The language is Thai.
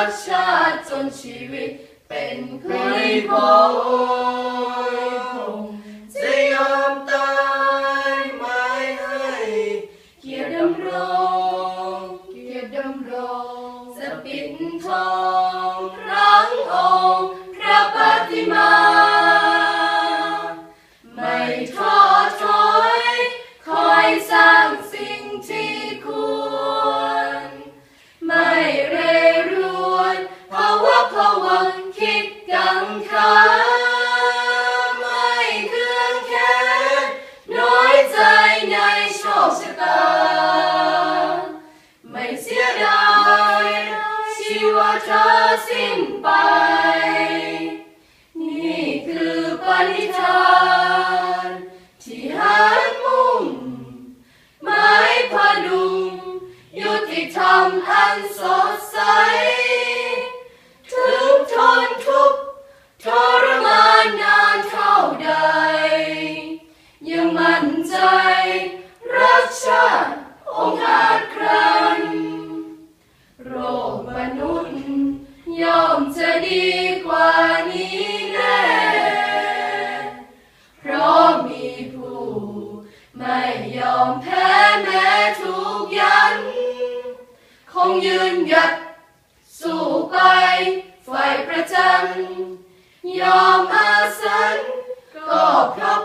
กชาติจนชีวิตเป็นผุยพงจะยอมตายไม่ให้เกียรติดำรงจะปิดทองครั้งองค์พระปฏิมาไม่ท้อถอยคอยสร้างสิ่งที่ควรไม่เร่ร่วนภาวะผวังคิดกังขาไม่เครื่องแค้นน้อยใจในโชคชะตาไม่เสียดายชีวะเธอสิ้นไปนี่คือปณิธานที่หันมุ่งหมายพดุงยุติธรรมอันสดใสถึงทนทุกข์ทรมานนานเท่าใดยังมั่นใจรักชาติองค์อาจครันโรคมนุษย์ย่อมจะดีกว่านี้แน่เพราะมีผู้ไม่ยอมแพ้แม้ถูกยันคงยืนหยัดสู้ไปไฟประจันยอมอาสันก็เพราะ